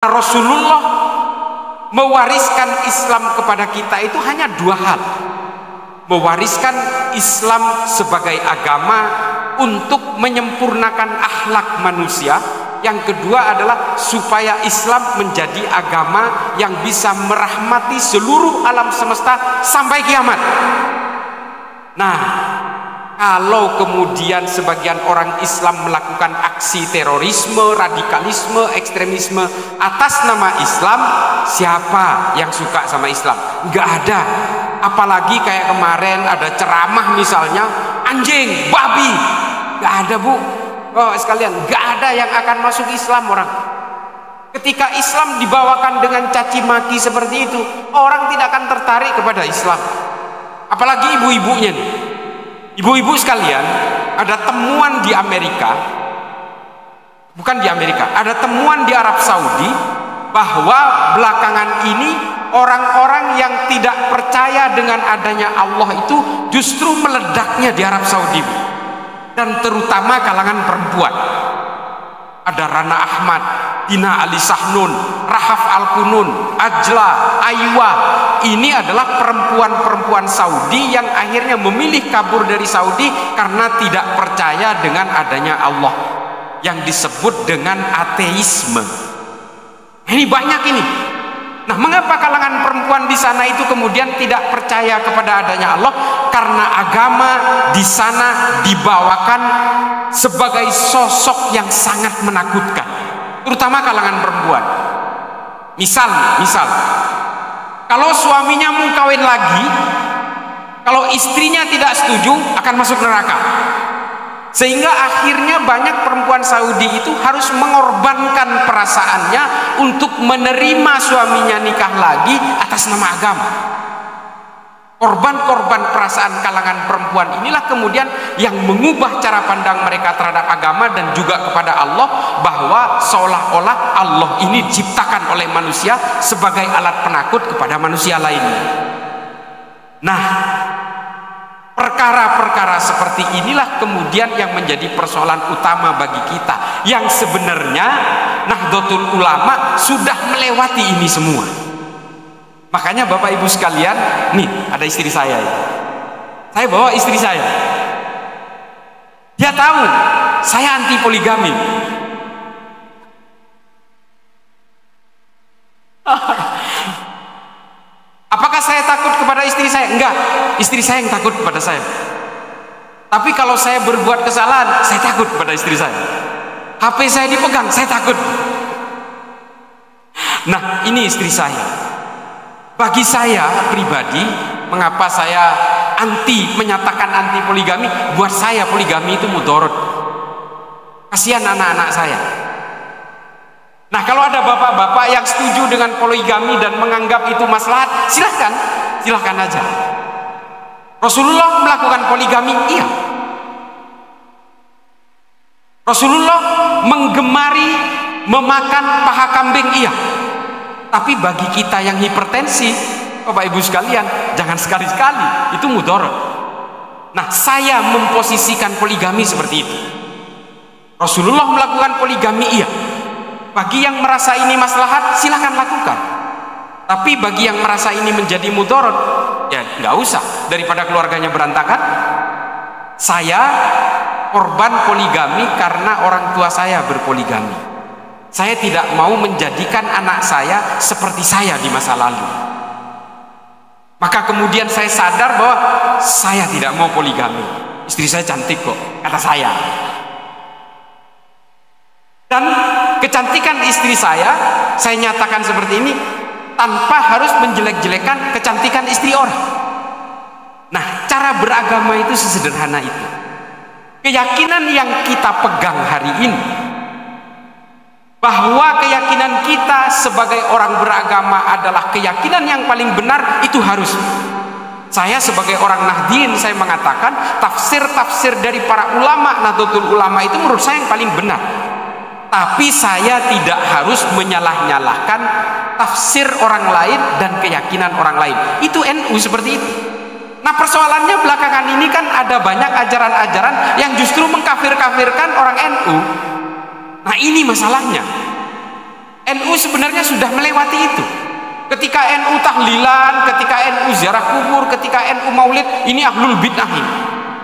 Rasulullah mewariskan Islam kepada kita itu hanya dua hal. Mewariskan Islam sebagai agama untuk menyempurnakan akhlak manusia. Yang kedua adalah supaya Islam menjadi agama yang bisa merahmati seluruh alam semesta sampai kiamat. Nah, kalau kemudian sebagian orang Islam melakukan aksi terorisme, radikalisme, ekstremisme atas nama Islam, siapa yang suka sama Islam? Nggak ada. Apalagi kayak kemarin ada ceramah misalnya, anjing, babi. Nggak ada, Bu. Oh, sekalian, nggak ada yang akan masuk Islam orang. Ketika Islam dibawakan dengan caci maki seperti itu, orang tidak akan tertarik kepada Islam. Apalagi ibu-ibunya nih. Ibu-ibu sekalian, ada temuan di Amerika, bukan di Amerika, ada temuan di Arab Saudi bahwa belakangan ini orang-orang yang tidak percaya dengan adanya Allah itu justru meledaknya di Arab Saudi, dan terutama kalangan perempuan. Ada Rana Ahmad, Tina Ali Sahnun, Rahaf Al-Kunun, Ajla, Aywa. Ini adalah perempuan-perempuan Saudi yang akhirnya memilih kabur dari Saudi karena tidak percaya dengan adanya Allah, yang disebut dengan ateisme. Ini banyak ini. Nah, mengapa kalangan perempuan di sana itu kemudian tidak percaya kepada adanya Allah? Karena agama di sana dibawakan sebagai sosok yang sangat menakutkan, terutama kalangan perempuan. Misal, kalau suaminya mau kawin lagi, kalau istrinya tidak setuju akan masuk neraka. Sehingga akhirnya banyak perempuan Saudi itu harus mengorbankan perasaannya untuk menerima suaminya nikah lagi atas nama agama. Korban-korban perasaan kalangan perempuan inilah kemudian yang mengubah cara pandang mereka terhadap agama dan juga kepada Allah, bahwa seolah-olah Allah ini diciptakan oleh manusia sebagai alat penakut kepada manusia lainnya. Nah, perkara-perkara seperti inilah kemudian yang menjadi persoalan utama bagi kita, yang sebenarnya Nahdlatul Ulama sudah melewati ini semua. Makanya Bapak Ibu sekalian, nih ada istri saya ya. Saya bawa istri saya. Dia tahu saya anti poligami. Apakah saya takut kepada istri saya? Enggak, istri saya yang takut kepada saya. Tapi kalau saya berbuat kesalahan, saya takut kepada istri saya. HP saya dipegang, saya takut. Nah, ini istri saya. Bagi saya pribadi, mengapa saya menyatakan anti poligami? Buat saya poligami itu mudarat. Kasihan anak-anak saya. Nah, kalau ada bapak-bapak yang setuju dengan poligami dan menganggap itu maslahat, silahkan aja. Rasulullah melakukan poligami, iya. Rasulullah menggemari memakan paha kambing, iya. Tapi bagi kita yang hipertensi, Bapak Ibu sekalian, jangan sekali-sekali, itu mudarat. Nah, saya memposisikan poligami seperti itu. Rasulullah melakukan poligami, iya. Bagi yang merasa ini maslahat, silahkan lakukan. Tapi bagi yang merasa ini menjadi mudarat, ya nggak usah, daripada keluarganya berantakan. Saya korban poligami karena orang tua saya berpoligami. Saya tidak mau menjadikan anak saya seperti saya di masa lalu. Maka kemudian saya sadar bahwa saya tidak mau poligami. Istri saya cantik kok, kata saya. Dan kecantikan istri saya nyatakan seperti ini tanpa harus menjelek-jelekan kecantikan istri orang. Nah, cara beragama itu sesederhana itu. Keyakinan yang kita pegang hari ini, bahwa keyakinan kita sebagai orang beragama adalah keyakinan yang paling benar, itu harus. Saya sebagai orang Nahdien, saya mengatakan tafsir-tafsir dari para ulama Nahdlatul Ulama itu menurut saya yang paling benar. Tapi saya tidak harus menyalah-nyalahkan tafsir orang lain dan keyakinan orang lain. Itu NU seperti itu. Nah, persoalannya belakangan ini kan ada banyak ajaran-ajaran yang justru mengkafir-kafirkan orang NU. Nah, ini masalahnya. NU sebenarnya sudah melewati itu. Ketika NU tahlilan, ketika NU ziarah kubur, ketika NU maulid, ini ahlul bid'ah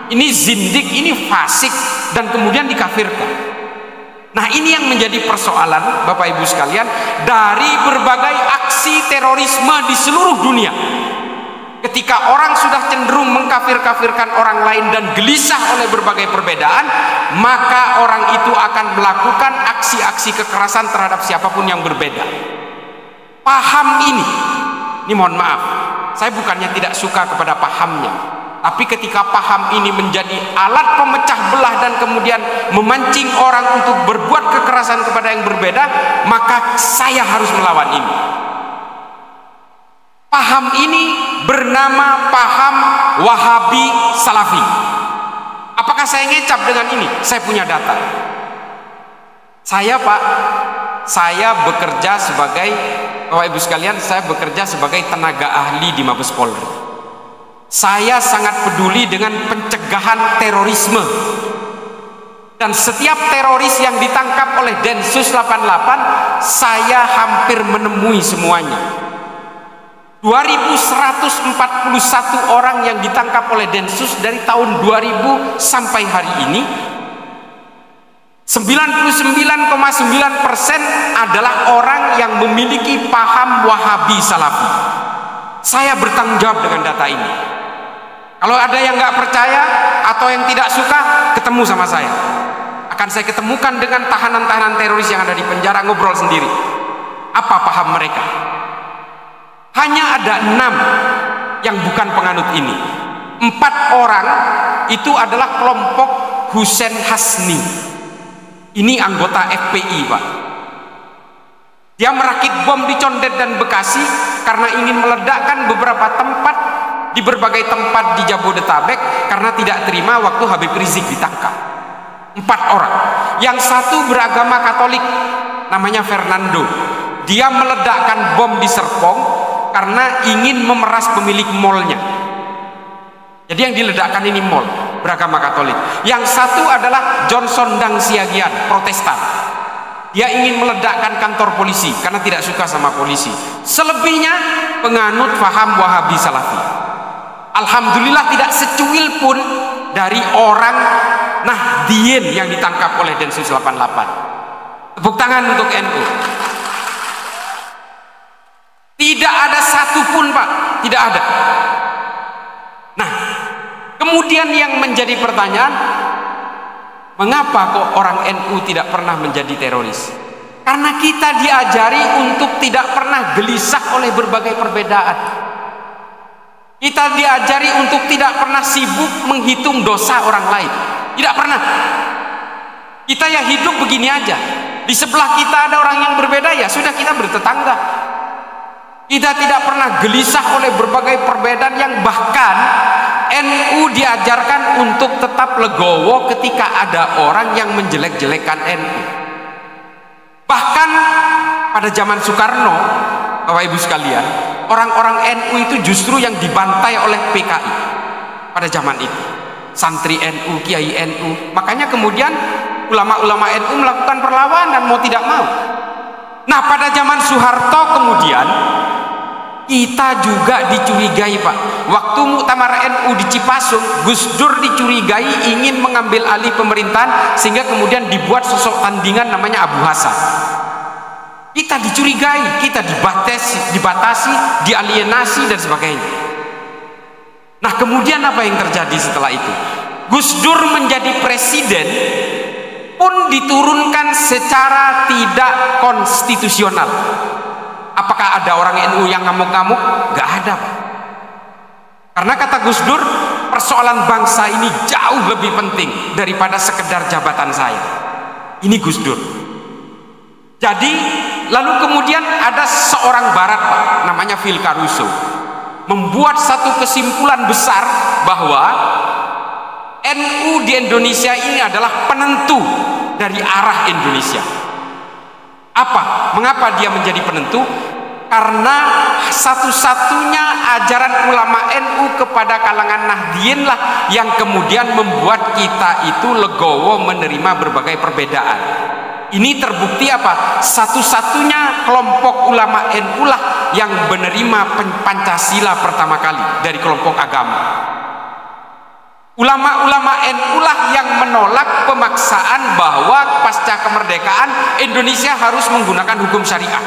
ini zindik, ini fasik, dan kemudian dikafirkan. Nah, ini yang menjadi persoalan Bapak Ibu sekalian dari berbagai aksi terorisme di seluruh dunia. Ketika orang sudah cenderung mengkafir-kafirkan orang lain dan gelisah oleh berbagai perbedaan, maka orang itu akan melakukan aksi-aksi kekerasan terhadap siapapun yang berbeda. Paham ini mohon maaf, saya bukannya tidak suka kepada pahamnya, tapi ketika paham ini menjadi alat pemecah belah dan kemudian memancing orang untuk berbuat kekerasan kepada yang berbeda, maka saya harus melawan ini. Paham ini bernama paham Wahabi Salafi. Apakah saya ngecap dengan ini? Saya punya data. Saya bekerja sebagai, Bapak Ibu sekalian, saya bekerja sebagai tenaga ahli di Mabes Polri. Saya sangat peduli dengan pencegahan terorisme. Dan setiap teroris yang ditangkap oleh Densus 88, saya hampir menemui semuanya. 2.141 orang yang ditangkap oleh Densus dari tahun 2000 sampai hari ini, 99,9% adalah orang yang memiliki paham Wahabi Salafi. Saya bertanggung jawab dengan data ini. Kalau ada yang nggak percaya atau yang tidak suka, ketemu sama saya. Akan saya ketemukan dengan tahanan-tahanan teroris yang ada di penjara, ngobrol sendiri. Apa paham mereka? Hanya ada 6 yang bukan penganut ini. 4 orang itu adalah kelompok Husain Hasni. Ini anggota FPI, Pak. Dia merakit bom di Condet dan Bekasi karena ingin meledakkan beberapa tempat di berbagai tempat di Jabodetabek karena tidak terima waktu Habib Rizik ditangkap. 4 orang. Yang satu beragama Katolik, namanya Fernando. Dia meledakkan bom di Serpong karena ingin memeras pemilik malnya. Jadi yang diledakkan ini mal, beragama Katolik. Yang satu adalah Johnson Dang Siagian, Protestan. Dia ingin meledakkan kantor polisi karena tidak suka sama polisi. Selebihnya penganut faham Wahabi Salafi. Alhamdulillah tidak secuil pun dari orang Nahdien yang ditangkap oleh Densus 88. Tepuk tangan untuk NU. Tidak ada satupun, Pak, tidak ada. Nah, kemudian yang menjadi pertanyaan, mengapa kok orang NU tidak pernah menjadi teroris? Karena kita diajari untuk tidak pernah gelisah oleh berbagai perbedaan. Kita diajari untuk tidak pernah sibuk menghitung dosa orang lain. Tidak pernah. Kita ya hidup begini aja. Di sebelah kita ada orang yang berbeda, ya sudah, kita bertetangga. Kita tidak pernah gelisah oleh berbagai perbedaan yang bahkan NU diajarkan untuk tetap legowo ketika ada orang yang menjelek-jelekan NU. Bahkan pada zaman Soekarno, Bapak Ibu sekalian, orang-orang NU itu justru yang dibantai oleh PKI pada zaman itu. Santri NU, kiai NU. Makanya kemudian ulama-ulama NU melakukan perlawanan mau tidak mau. Nah, pada zaman Soeharto kemudian kita juga dicurigai, Pak. Waktu muktamar NU di Cipasung, Gus Dur dicurigai ingin mengambil alih pemerintahan sehingga kemudian dibuat sosok tandingan namanya Abu Hasan. Kita dicurigai, kita dibatasi, dialienasi dan sebagainya. Nah, kemudian apa yang terjadi setelah itu? Gus Dur menjadi presiden pun diturunkan secara tidak konstitusional. Apakah ada orang NU yang ngamuk-ngamuk? Gak ada, Pak. Karena kata Gus Dur, persoalan bangsa ini jauh lebih penting daripada sekedar jabatan saya. Ini Gus Dur. Jadi lalu kemudian ada seorang barat, Pak, namanya Phil Caruso, membuat satu kesimpulan besar bahwa NU di Indonesia ini adalah penentu dari arah Indonesia. Apa? Mengapa dia menjadi penentu? Karena satu-satunya ajaran ulama NU kepada kalangan Nahdien lah yang kemudian membuat kita itu legowo menerima berbagai perbedaan. Ini terbukti apa? Satu-satunya kelompok ulama NU lah yang menerima Pancasila pertama kali dari kelompok agama. Ulama-ulama NU lah yang menolak pemaksaan bahwa pasca kemerdekaan Indonesia harus menggunakan hukum syariah.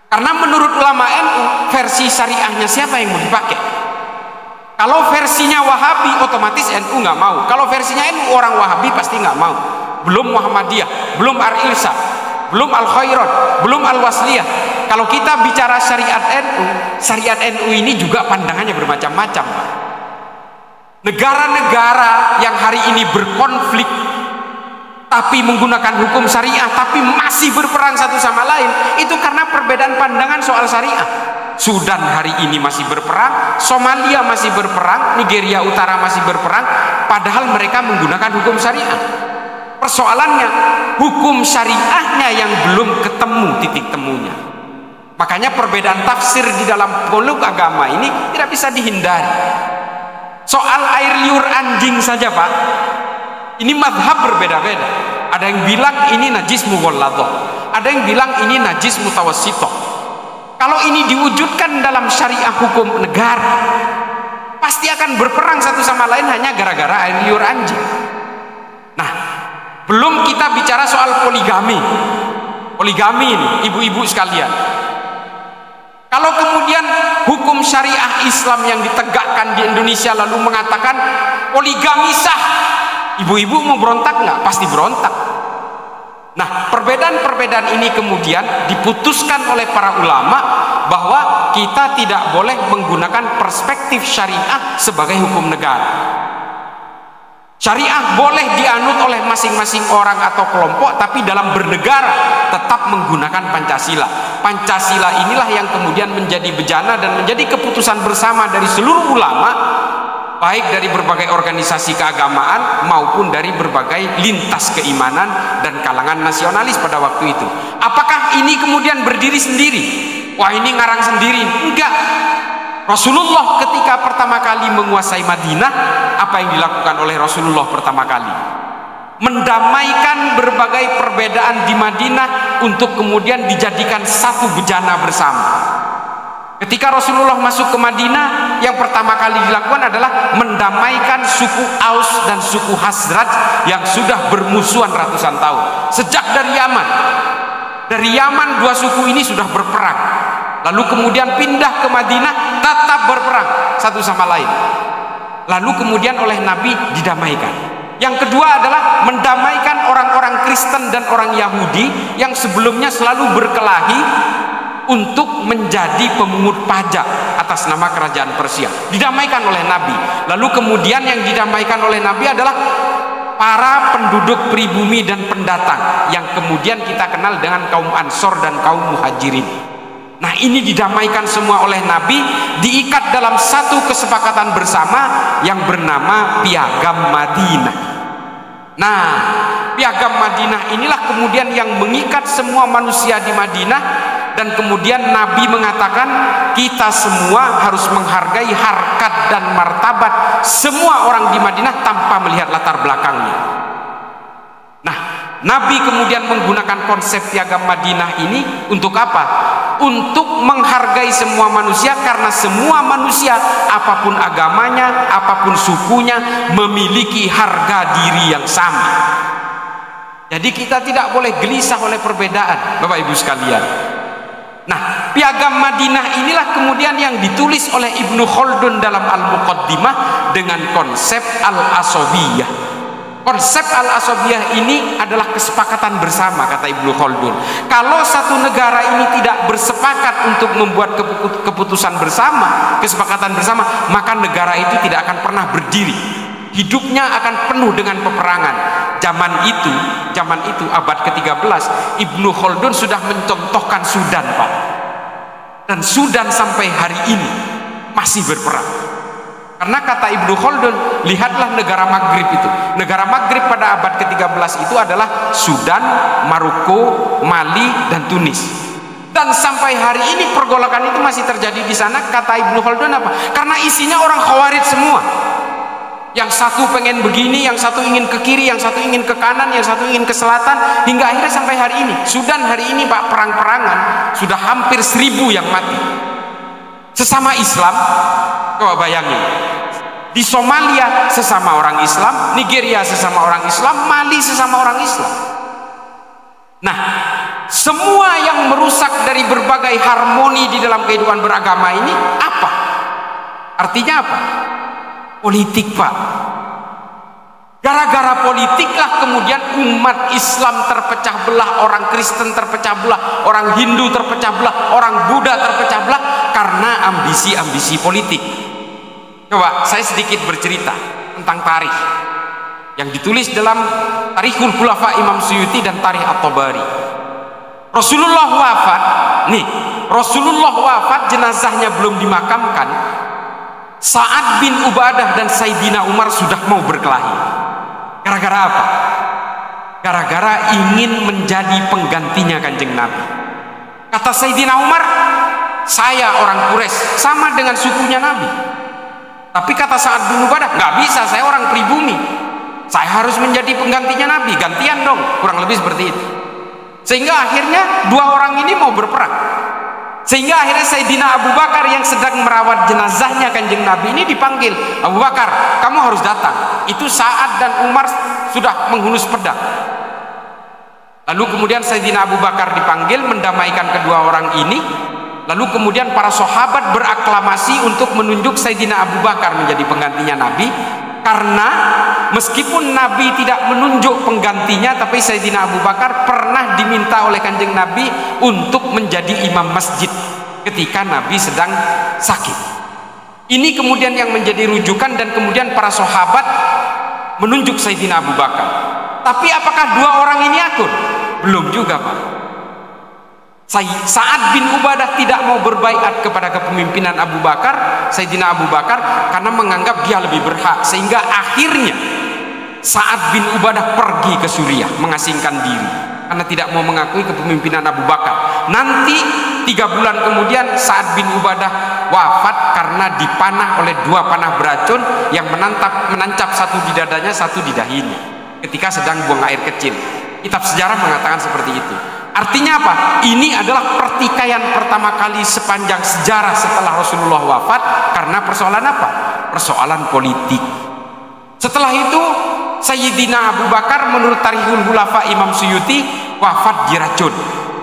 Karena menurut ulama NU, versi syariahnya siapa yang mau dipakai? Kalau versinya Wahabi, otomatis NU nggak mau. Kalau versinya NU, orang Wahabi pasti nggak mau. Belum Muhammadiyah, belum Al-Irsyad, belum Al-Khairat, belum Al-Wasliyah. Kalau kita bicara syariat NU ini juga pandangannya bermacam-macam. Negara-negara yang hari ini berkonflik tapi menggunakan hukum syariah tapi masih berperang satu sama lain, itu karena perbedaan pandangan soal syariah. Sudan hari ini masih berperang, Somalia masih berperang, Nigeria Utara masih berperang, padahal mereka menggunakan hukum syariah. Persoalannya hukum syariahnya yang belum ketemu titik temunya. Makanya perbedaan tafsir di dalam peluk agama ini tidak bisa dihindari. Soal air liur anjing saja Pak, ini mazhab berbeda-beda. Ada yang bilang ini najis mughalladhah, ada yang bilang ini najis mutawassithah. Kalau ini diwujudkan dalam syariah hukum negara, pasti akan berperang satu sama lain hanya gara-gara air liur anjing. Nah, belum kita bicara soal poligami. Poligami ini, ibu-ibu sekalian. Kalau kemudian hukum syariah Islam yang ditegakkan di Indonesia lalu mengatakan poligami sah, ibu-ibu mau berontak nggak? Pasti berontak. Nah, perbedaan-perbedaan ini kemudian diputuskan oleh para ulama bahwa kita tidak boleh menggunakan perspektif syariah sebagai hukum negara. Syariah boleh dianut oleh masing-masing orang atau kelompok, tapi dalam bernegara tetap menggunakan Pancasila. Pancasila inilah yang kemudian menjadi bejana dan menjadi keputusan bersama dari seluruh ulama, baik dari berbagai organisasi keagamaan maupun dari berbagai lintas keimanan dan kalangan nasionalis pada waktu itu. Apakah ini kemudian berdiri sendiri? Wah, ini ngarang sendiri? Enggak. Rasulullah ketika pertama kali menguasai Madinah, apa yang dilakukan oleh Rasulullah pertama kali? Mendamaikan berbagai perbedaan di Madinah untuk kemudian dijadikan satu bejana bersama. Ketika Rasulullah masuk ke Madinah, yang pertama kali dilakukan adalah mendamaikan suku Aus dan suku Khazraj yang sudah bermusuhan ratusan tahun. Sejak dari Yaman. Dari Yaman dua suku ini sudah berperang. Lalu kemudian pindah ke Madinah, tetap berperang satu sama lain. Lalu kemudian oleh Nabi didamaikan. Yang kedua adalah mendamaikan orang-orang Kristen dan orang Yahudi yang sebelumnya selalu berkelahi untuk menjadi pemungut pajak atas nama kerajaan Persia. Didamaikan oleh Nabi. Lalu kemudian yang didamaikan oleh Nabi adalah para penduduk pribumi dan pendatang yang kemudian kita kenal dengan kaum Ansor dan kaum Muhajirin. Nah, ini didamaikan semua oleh Nabi, diikat dalam satu kesepakatan bersama yang bernama Piagam Madinah. Nah, Piagam Madinah inilah kemudian yang mengikat semua manusia di Madinah, dan kemudian Nabi mengatakan kita semua harus menghargai harkat dan martabat semua orang di Madinah tanpa melihat latar belakangnya. Nah, Nabi kemudian menggunakan konsep Piagam Madinah ini untuk apa? Untuk menghargai semua manusia, karena semua manusia apapun agamanya, apapun sukunya, memiliki harga diri yang sama. Jadi kita tidak boleh gelisah oleh perbedaan, Bapak Ibu sekalian. Nah, Piagam Madinah inilah kemudian yang ditulis oleh Ibnu Khaldun dalam Al-Muqaddimah dengan konsep Al-Asobiyah. Konsep Al-Asobiyah ini adalah kesepakatan bersama, kata Ibnu Khaldun. Kalau satu negara ini tidak bersepakat untuk membuat keputusan bersama, kesepakatan bersama, maka negara itu tidak akan pernah berdiri. Hidupnya akan penuh dengan peperangan. Zaman itu abad ke-13, Ibnu Khaldun sudah mencontohkan Sudan, Pak. Dan Sudan sampai hari ini masih berperang. Karena kata Ibnu Khaldun, lihatlah negara Maghrib itu. Negara Maghrib pada abad ke-13 itu adalah Sudan, Maroko, Mali, dan Tunis. Dan sampai hari ini pergolakan itu masih terjadi di sana. Kata Ibnu Khaldun apa? Karena isinya orang Khawarij semua. Yang satu pengen begini, yang satu ingin ke kiri, yang satu ingin ke kanan, yang satu ingin ke selatan, hingga akhirnya sampai hari ini. Sudan hari ini Pak, perang-perangan sudah hampir 1000 yang mati. Sesama Islam, coba bayangin. Di Somalia sesama orang Islam, Nigeria sesama orang Islam, Mali sesama orang Islam. Nah, semua yang merusak dari berbagai harmoni di dalam kehidupan beragama ini apa? Artinya apa? Politik, Pak. Gara-gara politiklah kemudian umat Islam terpecah belah, orang Kristen terpecah belah, orang Hindu terpecah belah, orang Buddha terpecah belah karena ambisi-ambisi politik. Coba saya sedikit bercerita tentang tarikh yang ditulis dalam Tarikhul Khulafa Imam Suyuti dan Tarikh At-Tabari. Rasulullah wafat, nih, Rasulullah wafat, jenazahnya belum dimakamkan. Sa'ad bin Ubadah dan Sayyidina Umar sudah mau berkelahi. Gara-gara apa? Gara-gara ingin menjadi penggantinya Kanjeng Nabi. Kata Sayyidina Umar, saya orang Quraisy, sama dengan sukunya Nabi. Tapi kata Sa'ad bin Ubadah, nggak bisa, saya orang pribumi, saya harus menjadi penggantinya Nabi, gantian dong, kurang lebih seperti itu. Sehingga akhirnya dua orang ini mau berperang. Sehingga akhirnya Sayyidina Abu Bakar yang sedang merawat jenazahnya Kanjeng Nabi ini dipanggil, Abu Bakar, kamu harus datang. Itu Sa'ad dan Umar sudah menghunus pedang. Lalu kemudian Sayyidina Abu Bakar dipanggil mendamaikan kedua orang ini. Lalu kemudian para sahabat beraklamasi untuk menunjuk Sayyidina Abu Bakar menjadi penggantinya Nabi. Karena meskipun Nabi tidak menunjuk penggantinya, tapi Sayyidina Abu Bakar pernah diminta oleh Kanjeng Nabi untuk menjadi imam masjid ketika Nabi sedang sakit. Ini kemudian yang menjadi rujukan, dan kemudian para sahabat menunjuk Sayyidina Abu Bakar. Tapi apakah dua orang ini akur? Belum juga, Pak. Sa'ad bin Ubadah tidak mau berbaiat kepada kepemimpinan Abu Bakar, Sayyidina Abu Bakar, karena menganggap dia lebih berhak. Sehingga akhirnya Sa'ad bin Ubadah pergi ke Suriah, mengasingkan diri karena tidak mau mengakui kepemimpinan Abu Bakar. Nanti 3 bulan kemudian Sa'ad bin Ubadah wafat karena dipanah oleh 2 panah beracun yang menancap satu di dadanya, satu di dahinya ketika sedang buang air kecil. Kitab sejarah mengatakan seperti itu. Artinya apa? Ini adalah pertikaian pertama kali sepanjang sejarah setelah Rasulullah wafat. Karena persoalan apa? Persoalan politik. Setelah itu Sayyidina Abu Bakar menurut Tarikhul Khulafa Imam Suyuti wafat diracun.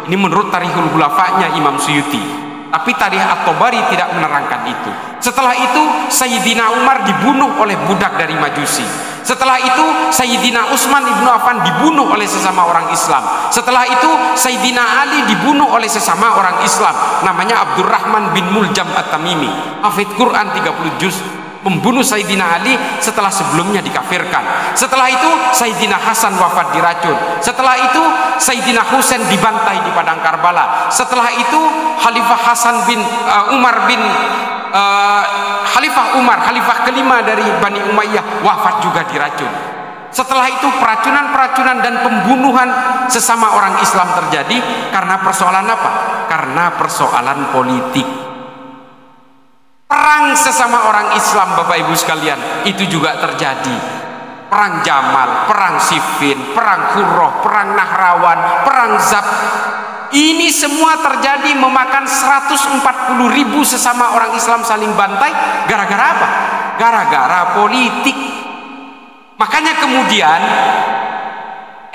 Ini menurut Tarikhul Khulafanya Imam Suyuti. Tapi Tarikh At-Tabari tidak menerangkan itu. Setelah itu Sayyidina Umar dibunuh oleh budak dari Majusi. Setelah itu Sayyidina Utsman ibnu Affan dibunuh oleh sesama orang Islam. Setelah itu Sayyidina Ali dibunuh oleh sesama orang Islam, namanya Abdurrahman bin Muljam At-Tamimi, hafidz Quran 30 juz, membunuh Sayyidina Ali setelah sebelumnya dikafirkan. Setelah itu Sayyidina Hasan wafat diracun. Setelah itu Sayyidina Husain dibantai di padang Karbala. Setelah itu Khalifah Hasan bin Umar bin Khalifah Umar, khalifah kelima dari Bani Umayyah, wafat juga diracun. Setelah itu peracunan-peracunan dan pembunuhan sesama orang Islam terjadi karena persoalan apa? Karena persoalan politik. Perang sesama orang Islam, Bapak Ibu sekalian, itu juga terjadi. Perang Jamal, perang Siffin, perang Qurrah, perang Nahrawan, perang Zab. Ini semua terjadi memakan 140.000 sesama orang Islam saling bantai. Gara-gara apa? Gara-gara politik. Makanya kemudian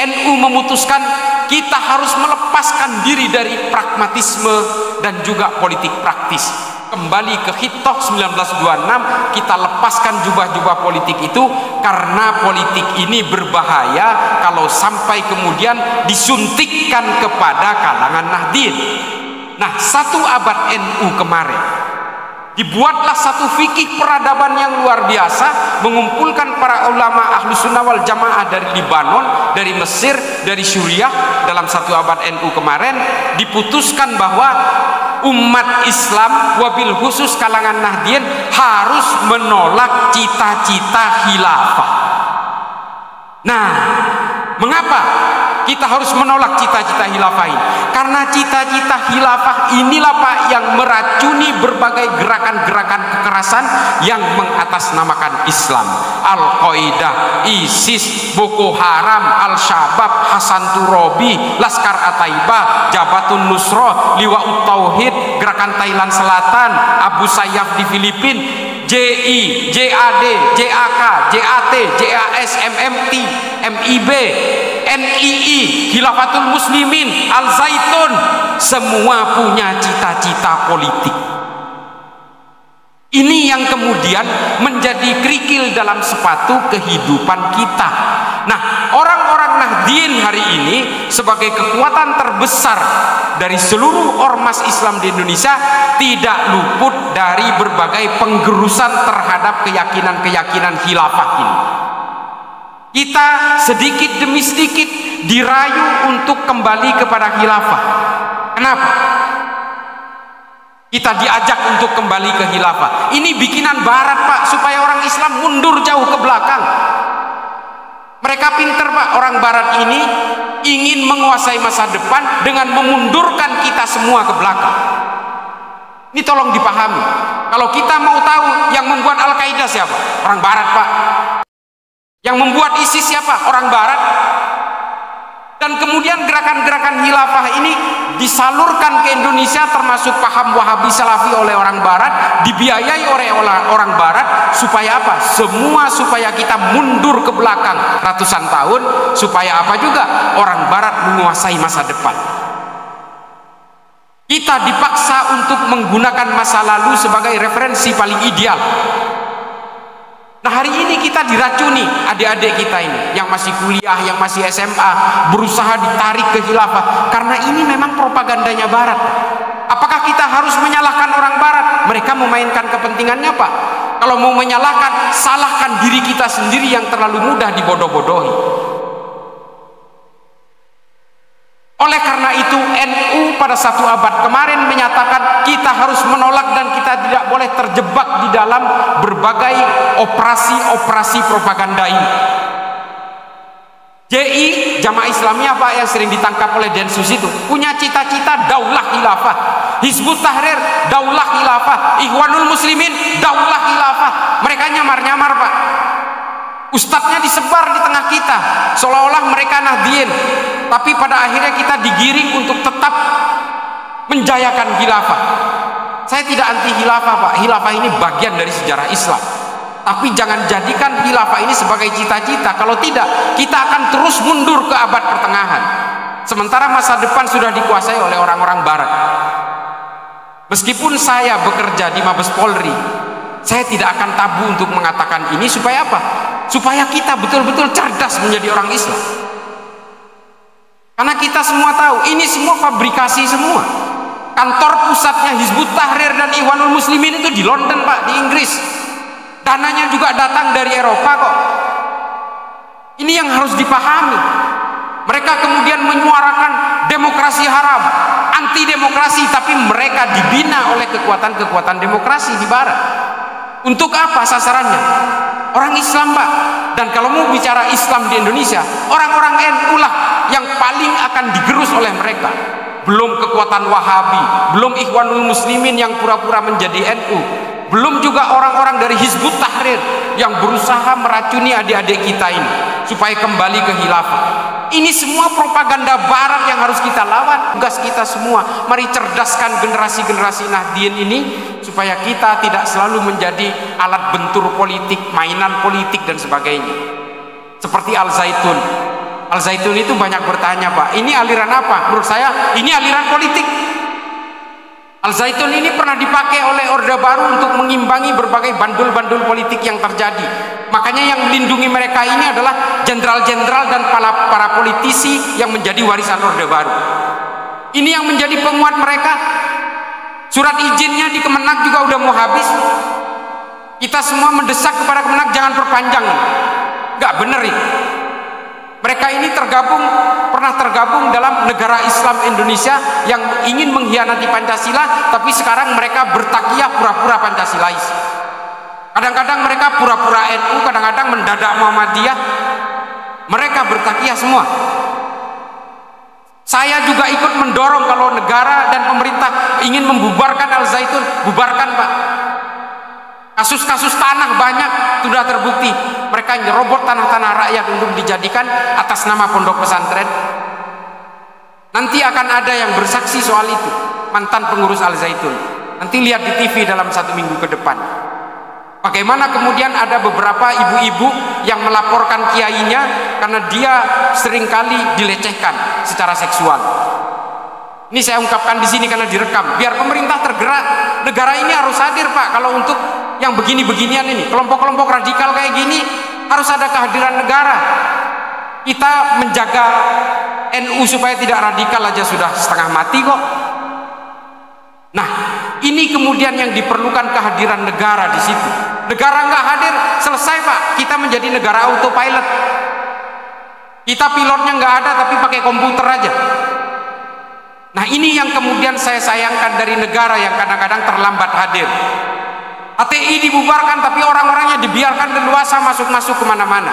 NU memutuskan kita harus melepaskan diri dari pragmatisme dan juga politik praktis. Kembali ke Hitoh 1926, kita lepaskan jubah-jubah politik itu karena politik ini berbahaya kalau sampai kemudian disuntikkan kepada kalangan Nahdien. Nah, 1 abad NU kemarin dibuatlah satu fikih peradaban yang luar biasa, mengumpulkan para ulama ahlu sunnah wal jamaah dari Libanon, dari Mesir, dari Suriah. Dalam 1 abad NU kemarin diputuskan bahwa umat Islam, wabil khusus kalangan Nahdien, harus menolak cita-cita khilafah. Nah, mengapa? kita harus menolak cita-cita khilafah ini. Karena cita-cita khilafah inilah Pak yang meracuni berbagai gerakan-gerakan kekerasan yang mengatasnamakan Islam. Al-Qaeda, ISIS, Boko Haram, Al-Shabaab, Hasan Turabi, Laskar At-Taibah, Jabatun Nusrah, Liwa'ut Tauhid, Gerakan Thailand Selatan, Abu Sayyaf di Filipina, JI, JAD, JAK, JAT, JAS, MMT, MIB, NII, Khilafatul Muslimin, Al-Zaitun, semua punya cita-cita politik. Ini yang kemudian menjadi kerikil dalam sepatu kehidupan kita. Nah, orang-orang Nahdien hari ini sebagai kekuatan terbesar dari seluruh ormas Islam di Indonesia tidak luput dari berbagai penggerusan terhadap keyakinan-keyakinan khilafah ini. Kita sedikit demi sedikit dirayu untuk kembali kepada khilafah. Kenapa? Kita diajak untuk kembali ke khilafah. Ini bikinan barat Pak, supaya orang Islam mundur jauh ke belakang. Mereka pinter Pak, orang barat ini ingin menguasai masa depan dengan memundurkan kita semua ke belakang. Ini tolong dipahami. Kalau kita mau tahu yang membuat Al-Qaeda siapa? Orang barat Pak. Yang membuat ISIS siapa? Orang barat. Dan kemudian gerakan-gerakan khilafah ini disalurkan ke Indonesia, termasuk paham Wahabi Salafi oleh orang barat, dibiayai oleh orang barat, supaya apa? Supaya kita mundur ke belakang ratusan tahun, supaya apa juga? Orang barat menguasai masa depan. Kita dipaksa untuk menggunakan masa lalu sebagai referensi paling ideal. Nah, hari ini kita diracuni, adik-adik kita ini yang masih kuliah, yang masih SMA, berusaha ditarik ke khilafah karena ini memang propagandanya barat. Apakah kita harus menyalahkan orang barat? Mereka memainkan kepentingannya Pak. Kalau mau menyalahkan, salahkan diri kita sendiri yang terlalu mudah dibodoh-bodohi. Oleh karena itu NU pada satu abad kemarin menyatakan kita harus menolak dan kita tidak boleh terjebak di dalam berbagai operasi-operasi propaganda ini. JI, Jamaah Islamiyah Pak, yang sering ditangkap oleh Densus itu punya cita-cita daulah khilafah. Hizbut Tahrir daulah khilafah, Ikhwanul Muslimin daulah khilafah. Mereka nyamar-nyamar Pak. Ustadznya disebar di tengah kita seolah-olah mereka Nahdien, tapi pada akhirnya kita digiring untuk tetap menjayakan khilafah. Saya tidak anti khilafah Pak, khilafah ini bagian dari sejarah Islam, tapi jangan jadikan khilafah ini sebagai cita-cita. Kalau tidak, kita akan terus mundur ke abad pertengahan, sementara masa depan sudah dikuasai oleh orang-orang barat. Meskipun saya bekerja di Mabes Polri, saya tidak akan tabu untuk mengatakan ini supaya apa? Supaya kita betul-betul cerdas menjadi orang Islam. Karena kita semua tahu ini semua fabrikasi semua. Kantor pusatnya Hizbut Tahrir dan Ikhwanul Muslimin itu di London Pak, di Inggris. Dananya juga datang dari Eropa kok. Ini yang harus dipahami. Mereka kemudian menyuarakan demokrasi haram, anti demokrasi, tapi mereka dibina oleh kekuatan-kekuatan demokrasi di barat. Untuk apa sasarannya? Orang Islam Pak. Dan kalau mau bicara Islam di Indonesia, orang-orang NU lah yang paling akan digerus oleh mereka. Belum kekuatan Wahabi, belum Ikhwanul Muslimin yang pura-pura menjadi NU, belum juga orang-orang dari Hizbut Tahrir yang berusaha meracuni adik-adik kita ini supaya kembali ke khilafah. Ini semua propaganda barat yang harus kita lawan. Tugas kita semua, mari cerdaskan generasi-generasi Nahdien ini supaya kita tidak selalu menjadi alat bentur politik, mainan politik dan sebagainya. Seperti Al-Zaitun. Al-Zaitun itu banyak bertanya Pak, ini aliran apa? Menurut saya ini aliran politik. Al-Zaitun ini pernah dipakai oleh Orde Baru untuk mengimbangi berbagai bandul-bandul politik yang terjadi. Makanya yang melindungi mereka ini adalah jenderal-jenderal dan para politisi yang menjadi warisan Orde Baru. Ini yang menjadi penguat mereka. Surat izinnya di Kemenak juga udah mau habis. Kita semua mendesak kepada Kemenak jangan perpanjang. Nggak bener ini. Mereka ini pernah tergabung dalam negara Islam Indonesia yang ingin mengkhianati Pancasila, tapi sekarang mereka bertakiyah pura-pura Pancasilais. Kadang-kadang mereka pura-pura NU, kadang-kadang mendadak Muhammadiyah. Mereka bertakiyah semua. Saya juga ikut mendorong kalau negara dan pemerintah ingin membubarkan Al Zaitun, bubarkan Pak. Kasus-kasus tanah banyak sudah terbukti. Mereka nyerobot tanah-tanah rakyat untuk dijadikan atas nama pondok pesantren. Nanti akan ada yang bersaksi soal itu, mantan pengurus Al Zaitun. Nanti lihat di TV dalam 1 minggu ke depan. Bagaimana kemudian ada beberapa ibu-ibu yang melaporkan kiainya karena dia seringkali dilecehkan secara seksual. Ini saya ungkapkan di sini karena direkam, biar pemerintah tergerak. Negara ini harus hadir Pak. Kalau untuk yang begini-beginian ini, kelompok-kelompok radikal kayak gini, harus ada kehadiran negara. Kita menjaga NU supaya tidak radikal aja sudah setengah mati kok. Nah, ini kemudian yang diperlukan kehadiran negara di situ. Negara nggak hadir, selesai Pak. Kita menjadi negara autopilot. Kita pilotnya nggak ada, tapi pakai komputer aja. Nah, ini yang kemudian saya sayangkan dari negara yang kadang-kadang terlambat hadir. HTI dibubarkan, tapi orang-orangnya dibiarkan leluasa masuk-masuk kemana-mana.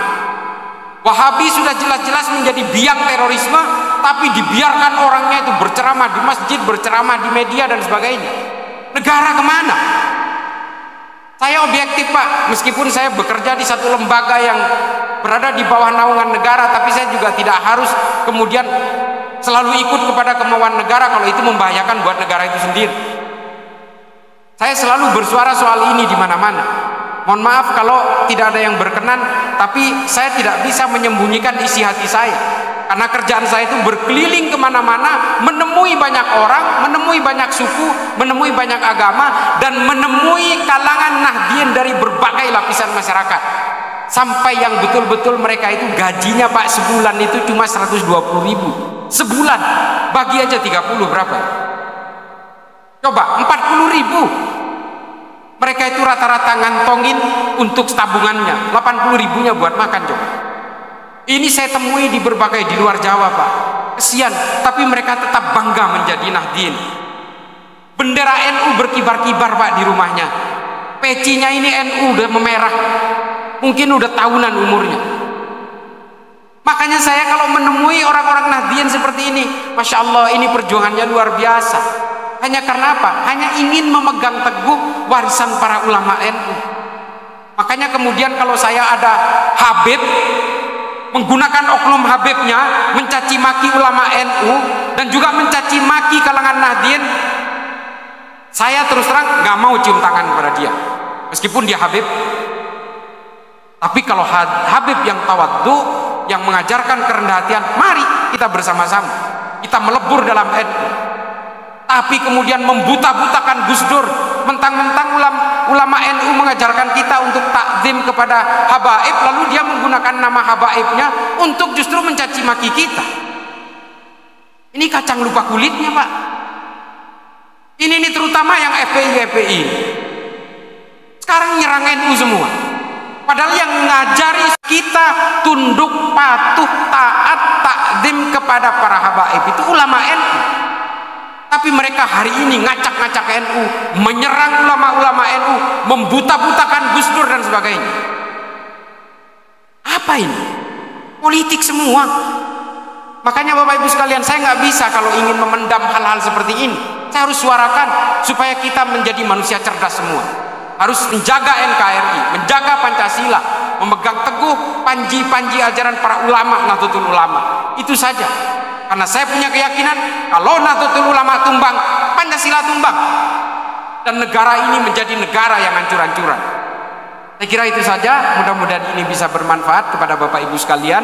Wahabi sudah jelas-jelas menjadi biang terorisme, tapi dibiarkan orangnya itu berceramah di masjid, berceramah di media dan sebagainya. Negara kemana? Saya objektif Pak, meskipun saya bekerja di satu lembaga yang berada di bawah naungan negara, tapi saya juga tidak harus kemudian selalu ikut kepada kemauan negara kalau itu membahayakan buat negara itu sendiri. Saya selalu bersuara soal ini di mana-mana. Mohon maaf kalau tidak ada yang berkenan, tapi saya tidak bisa menyembunyikan isi hati saya. Karena kerjaan saya itu berkeliling kemana-mana, menemui banyak orang, menemui banyak suku, menemui banyak agama, dan menemui kalangan Nahdien dari berbagai lapisan masyarakat. Sampai yang betul-betul mereka itu gajinya Pak sebulan itu cuma 120.000. Sebulan, bagi aja 30 berapa? Coba 40.000. Mereka itu rata-rata ngantongin untuk tabungannya, 80.000-nya buat makan coba. Ini saya temui di berbagai di luar Jawa Pak. Kesian, tapi mereka tetap bangga menjadi Nahdien. Bendera NU berkibar-kibar Pak di rumahnya. Pecinya ini NU udah memerah. Mungkin udah tahunan umurnya. Makanya saya kalau menemui orang-orang Nahdien seperti ini, Masya Allah, ini perjuangannya luar biasa. Hanya karena apa? Hanya ingin memegang teguh warisan para ulama NU. Makanya kemudian kalau saya ada Habib menggunakan oknum Habibnya mencaci maki ulama NU dan juga mencaci maki kalangan Nahdien, saya terus terang nggak mau cium tangan kepada dia, meskipun dia Habib. Tapi kalau Habib yang tawadhu, yang mengajarkan kerendahan hatian, mari kita bersama-sama kita melebur dalam NU. Tapi kemudian membuta-butakan Gus Dur, mentang-mentang ulama NU mengajarkan kita untuk takzim kepada habaib, lalu dia menggunakan nama habaibnya untuk justru mencaci maki kita. Ini kacang lupa kulitnya Pak. Ini terutama yang FPI sekarang nyerang NU semua. Padahal yang ngajari kita tunduk, patuh, taat, takzim kepada para habaib itu ulama NU. Tapi mereka hari ini ngacak-ngacak NU, menyerang ulama-ulama NU, membuta-butakan Gus Dur dan sebagainya. Apa ini? Politik semua. Makanya Bapak Ibu sekalian, saya nggak bisa kalau ingin memendam hal-hal seperti ini. Saya harus suarakan supaya kita menjadi manusia cerdas semua. Harus menjaga NKRI, menjaga Pancasila, memegang teguh panji-panji ajaran para ulama, Nahdlatul Ulama. Itu saja. Karena saya punya keyakinan kalau Nahdlatul Ulama tumbang, Pancasila tumbang, dan negara ini menjadi negara yang hancur-hancuran. Saya kira itu saja. Mudah-mudahan ini bisa bermanfaat kepada Bapak Ibu sekalian.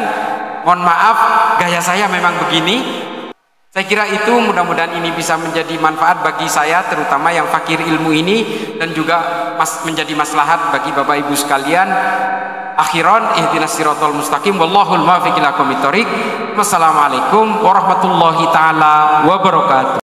Mohon maaf gaya saya memang begini. Saya kira itu mudah-mudahan ini bisa menjadi manfaat bagi saya, terutama yang fakir ilmu ini, dan juga menjadi maslahat bagi Bapak Ibu sekalian. Akhiran, ihdinas siratal mustaqim, wallahul muwaffiq ila aqwamit thoriq. Wassalamualaikum warahmatullahi taala wabarakatuh.